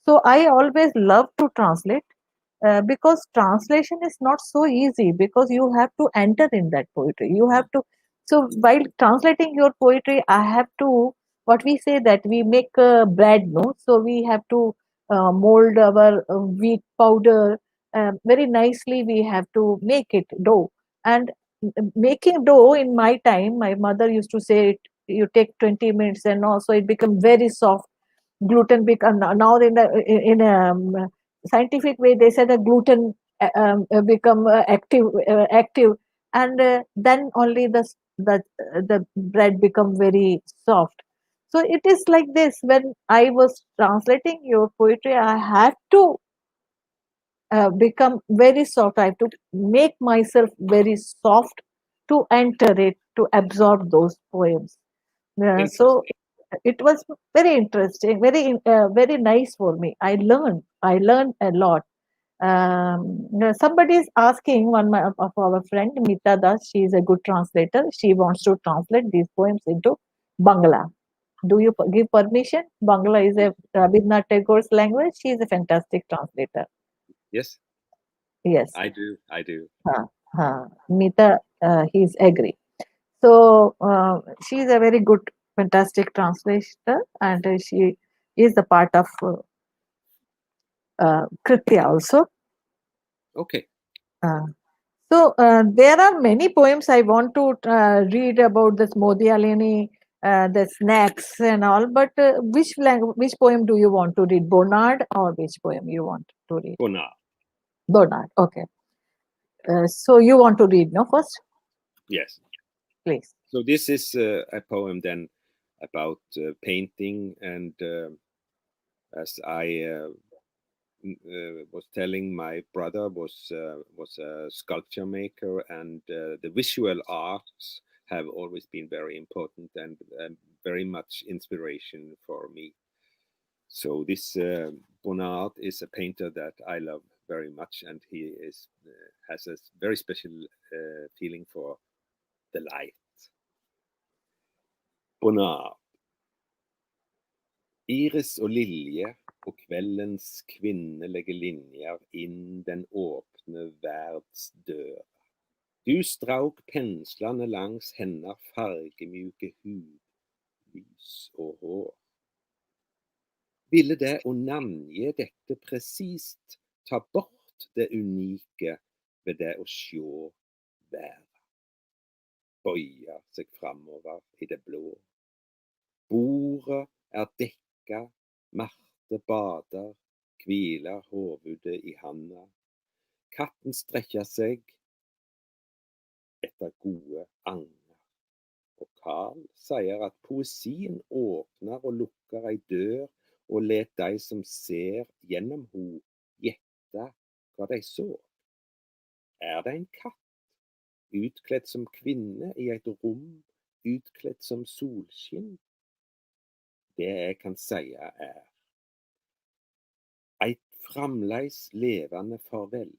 So I always love to translate because translation is not so easy because you have to enter in that poetry, you have to. So while translating your poetry, I have to, what we say, that we make bread, no, so we have to mold our wheat powder very nicely, we have to make it dough. And making dough, in my time my mother used to say it, you take 20 minutes and also it become very soft. Gluten become now in a scientific way, they say that gluten become active, and then only the bread become very soft. So it is like this. When I was translating your poetry, I had to become very soft. I have to make myself very soft to enter it, to absorb those poems. So Interesting. it was very interesting, very nice for me. I learned a lot. Somebody is asking, of our friend Mita Das, she is a good translator. She wants to translate these poems into Bangla. Do you give permission? Bangla is a Rabindranath Tagore's language. She is a fantastic translator. Yes, Yes. I do. I do. Mita, he's agree. So she is a very good, fantastic translator, and she is a part of Kritya also. Okay. Uh, so there are many poems I want to read about this Modialini, the snacks and all. But which poem do you want to read? Bernard, or which poem you want to read? Bona. Bernard. Okay. So you want to read, no? First, Yes. please. So this is a poem then about painting, and as I was telling, my brother was a sculpture maker, and the visual arts have always been very important and very much inspiration for me. So this Bonnard is a painter that I love very much, and he is has a very special feeling for the light. Bonnard. Iris og lilje og kveldens kvinne legger linjer inn den åpne verds dør. Du strauk penslene langs henner fargemjuke hud, lys og hår. Ville det å navngi dette presist ta bort det unike ved det å sjå verda. Bøya seg framover i det blå. Bordet er dekka, Marte bader, hviler hovudet i handa. Katten strekker seg etter gode agner. Og Karl sier at poesien åpner og lukker ei dør, og let de som ser gjennom ho gjette hva de så. Er det en katt, utkledd som kvinne i et rom, utkledd som solskinn? Det jeg kan seie er eit framleis levande farvel,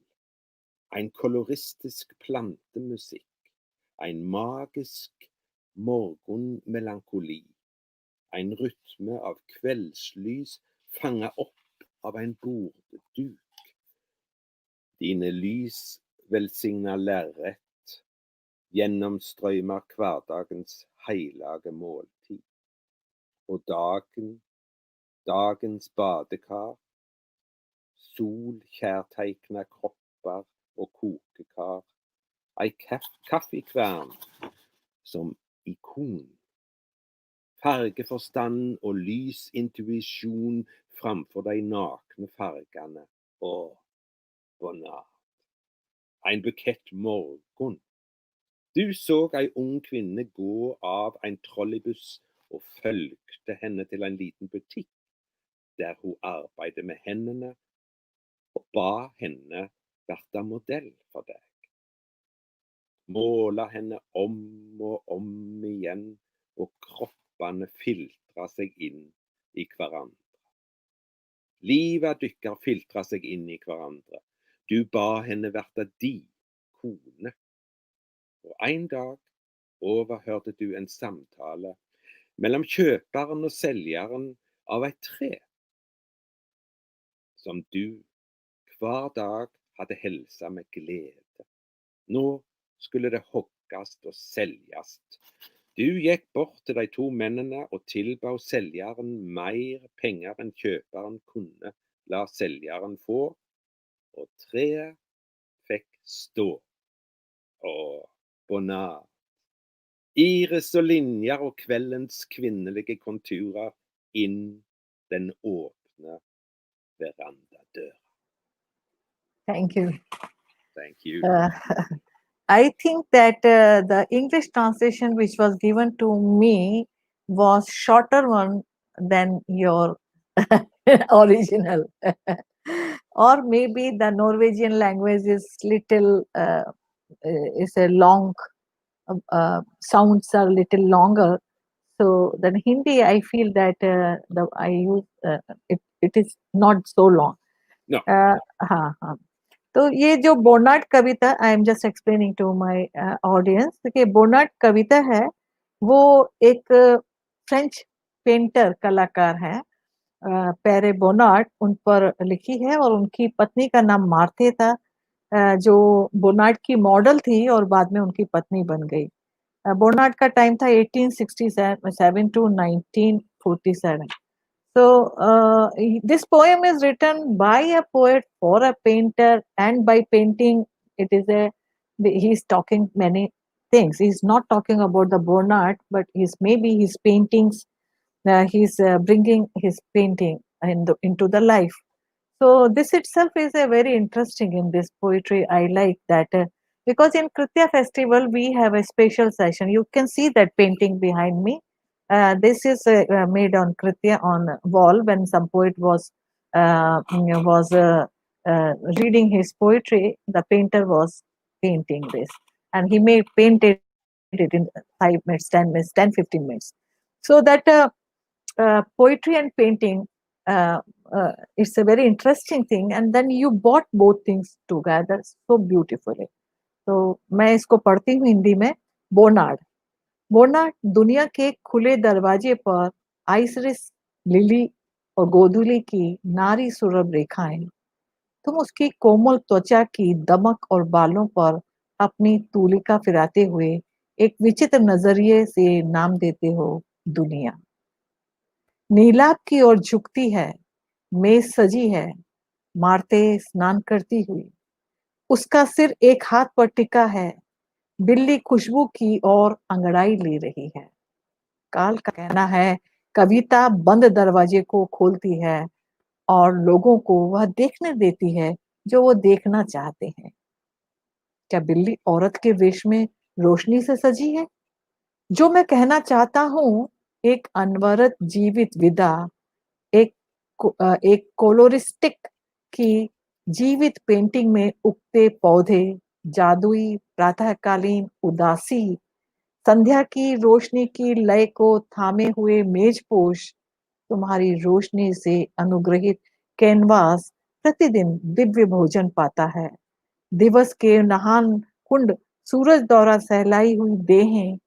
ein koloristisk plantemusikk, ein magisk morgonmelankoli, ein rytme av kveldslys fanga opp av ein bordduk. Dine lys velsigna lerret gjennomstrøymer hverdagens heilage måltid. Og dagens badekar, sol kjærteikna kropper og kokekar, ei kaffekvern som ikon. Fargeforstand og lys intuisjon framfor de nakne fargene. Å, Bonnard. Ein bukett morgon. Du såg ei ung kvinne gå av ein trolleybuss og følgde fulgte henne til en liten butikk, der hun arbeidet med hendene, og ba henne være modell for deg. Måle henne om og om igjen, og kroppene filtra seg inn i hverandre. Livet dykkar filtra seg inn i hverandre. Du ba henne være di kone. Og en dag overhørte du en samtale mellom kjøperen og selgeren av et tre, som du hver dag hadde helsa med glede. Nå skulle det hoggast og seljast. Du gikk bort til de to mennene og tilbød selgeren mer penger enn kjøperen kunne la selgeren få, og treet fikk stå. Og bonat, iris og linjer og kveldens kvinnelige konturer inn den åpne verandadøra. Thank you. Thank you. I think that the English translation which was given to me was shorter one than your original. Or maybe the Norwegian language is little is a long sounds are little longer. So than Hindi, I feel that the I use it is not so long. No. हाँ हाँ. तो ये जो बोनाट कविता, I am just explaining to my audience कि बोनाट कविता है, वो एक फ्रेंच पेंटर कलाकार है पेरे बोनाट, उन पर लिखी है, और उनकी पत्नी का नाम मार्थे था, जो बोनाट की मॉडल थी और बाद में उनकी पत्नी बन गई. बोनाट का टाइम था 1867 to 1947. So this poem is written by a poet for a painter, and by painting it is he's talking many things. He's not talking about the Bonnard, but maybe his paintings. He's bringing his painting into the life. So this itself is a very interesting in this poetry. I like that because in Kritya festival we have a special session. You can see that painting behind me. This is made on Kritya on wall when some poet was reading his poetry. The painter was painting this, and he made painted it in 5 minutes, 10 minutes, 10, 15 minutes. So that poetry and painting, it's a very interesting thing, and then you brought both things together so beautifully. तो मैं इसको पढ़ती हूँ हिंदी में. बोनाड. बोनाड दुनिया के खुले दरवाजे पर आइसरिस लिली और गोधुली की नारी सुरभ रेखाएं, तुम उसकी कोमल त्वचा की दमक और बालों पर अपनी तूलिका फिराते हुए एक विचित्र नजरिए से नाम देते हो दुनिया. नीलाभ की ओर झुकती है, मेज सजी है, मारते स्नान करती हुई, उसका सिर एक हाथ पर टिका है, बिल्ली खुशबू की ओर अंगड़ाई ले रही है. काल का कहना है कविता बंद दरवाजे को खोलती है और लोगों को वह देखने देती है जो वो देखना चाहते हैं. क्या बिल्ली औरत के वेश में रोशनी से सजी है? जो मैं कहना चाहता हूँ, एक अनवरत जीवित विदा, एक एक कोलोरिस्टिक की जीवित पेंटिंग में उगते पौधे, जादुई प्रातःकालीन उदासी, संध्या की रोशनी की लय को थामे हुए मेजपोश, तुम्हारी रोशनी से अनुग्रहित कैनवास प्रतिदिन दिव्य भोजन पाता है. दिवस के नहान कुंड सूरज द्वारा सहलाई हुई देहें,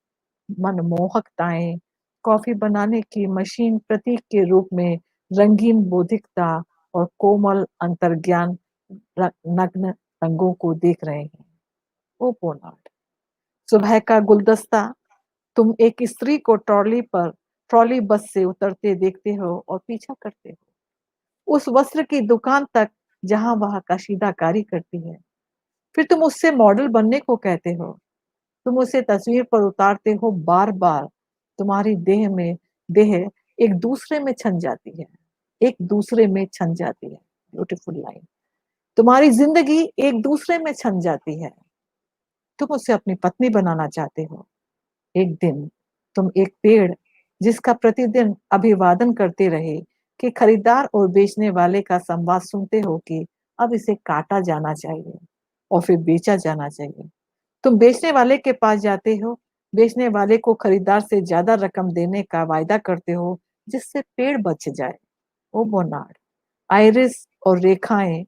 मनमोहकताएं, कॉफी बनाने की मशीन प्रतीक के रूप में रंगीन बौद्धिकता और कोमल अंतर्ज्ञान नग्न रंगों को देख रहे हैं. ओ पोनाड. सुबह का गुलदस्ता, तुम एक स्त्री को ट्रॉली बस से उतरते देखते हो और पीछा करते हो उस वस्त्र की दुकान तक जहां वह कशीदाकारी करती है. फिर तुम उससे मॉडल बनने को कहते हो. तुम उसे तस्वीर पर उतारते हो बार बार. तुम्हारी देह एक दूसरे में छन जाती है, एक दूसरे में छन जाती है. Beautiful line. तुम्हारी जिंदगी एक दूसरे में छन जाती है. तुम उसे अपनी पत्नी बनाना चाहते हो. एक दिन तुम एक पेड़ जिसका प्रतिदिन अभिवादन करते रहे कि खरीदार और बेचने वाले का संवाद सुनते हो कि अब इसे काटा जाना चाहिए और फिर बेचा जाना चाहिए। तुम बेचने वाले के पास जाते हो, बेचने वाले को खरीदार से ज्यादा रकम देने का वायदा करते हो जिससे पेड़ बच जाए। ओ बोनार्ड, आइरिस और रेखाएं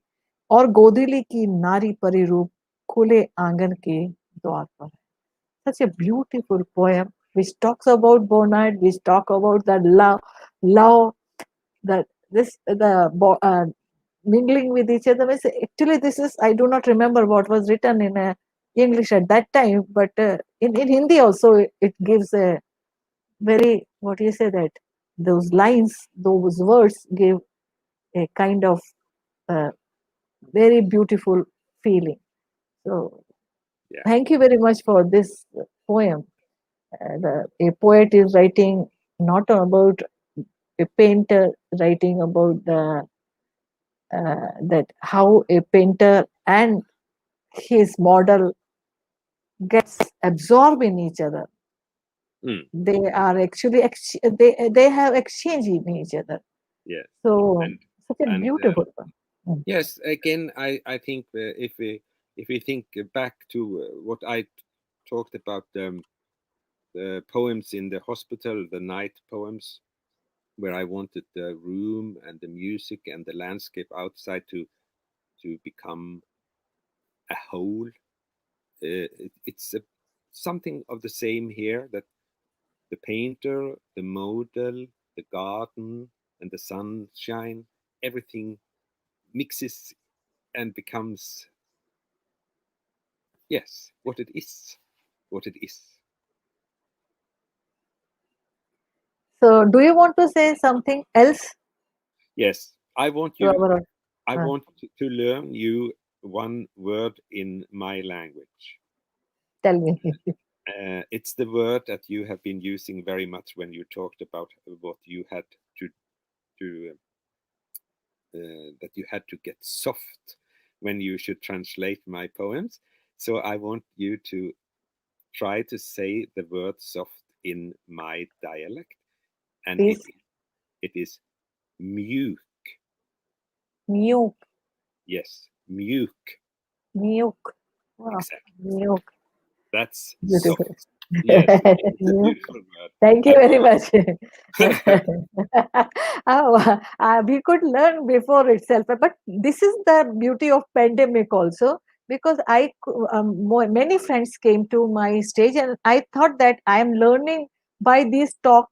और गोदली की नारी परिरूप खुले आंगन के द्वार पर। Such a beautiful poem which talks about Bonnard, which talk about the love, that this mingling with each other. Means actually, this is, I do not remember what was written in English at that time, but in Hindi also it gives a very, what do you say, that those lines, those words give a kind of uh, very beautiful feeling. So Yeah. thank you very much for this poem. A poet is writing not about a painter writing about the that how a painter and his model gets absorbed in each other. Mm. They are actually they have exchange in each other. Yes. So And such a and beautiful one. Mm. yes, again, I think if we think back to what I talked about, the poems in the hospital, the night poems, where I wanted the room and the music and the landscape outside to become a whole. It's something of the same here, that the painter, the model, the garden, and the sunshine, everything mixes and becomes, yes, what it is, what it is. So do you want to say something else Yes, I want to you. our? I Uh, want to learn you one word in my language. Tell me. It's the word that you have been using very much when you talked about what you had to that you had to get soft when you should translate my poems. So I want you to try to say the word soft in my dialect, and Please. it is mjuk. Mute. Yes, mjuk. Mute. Wow. Exactly. Mute. That's soft. Beautiful. Yes, it's a Mute. beautiful word. Thank you I very want. much. We could learn before itself, but this is the beauty of pandemic also, because many friends came to my stage and I thought that I am learning by this talk,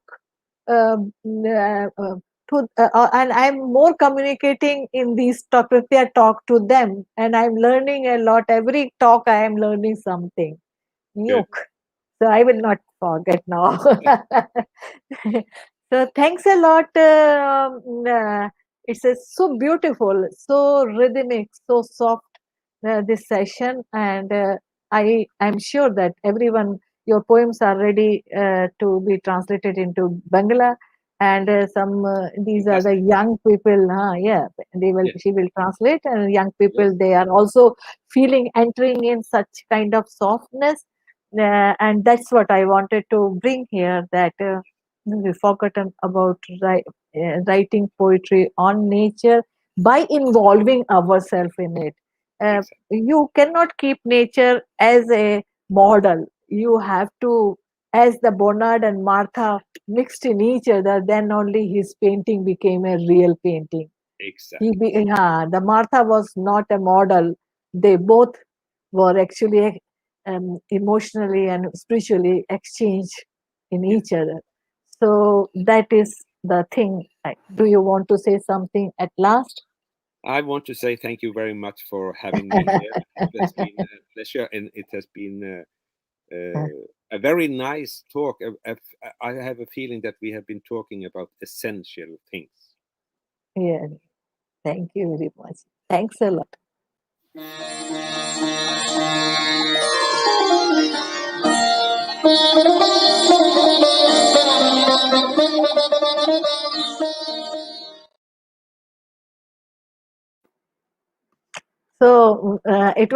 um, and I'm more communicating in these talk, Kritya talk to them, and I'm learning a lot. Every talk I am learning something new. Good. So I will not forget now. So thanks a lot. It's so beautiful, so rhythmic, so soft, this session, and I'm sure that everyone, your poems are ready to be translated into Bangla, and some these are the Fantastic. young people. Yeah, they will. Yes. She will translate, and young Yes. people, they are also feeling entering in such kind of softness, and that's what I wanted to bring here. That we've forgotten about writing poetry on nature by involving ourselves in it. Uh, Exactly. you cannot keep nature as a model. You have to, as the Bonnard and Martha mixed in each other, then only his painting became a real painting. Exactly. The Martha was not a model. They both were actually emotionally and spiritually exchanged in Yes. each other. So that is the thing. Do you want to say something at last? I want to say thank you very much for having me here. It has been a pleasure, and it has been a very nice talk. I have a feeling that we have been talking about essential things. Yeah, thank you very much. Thanks a lot. So it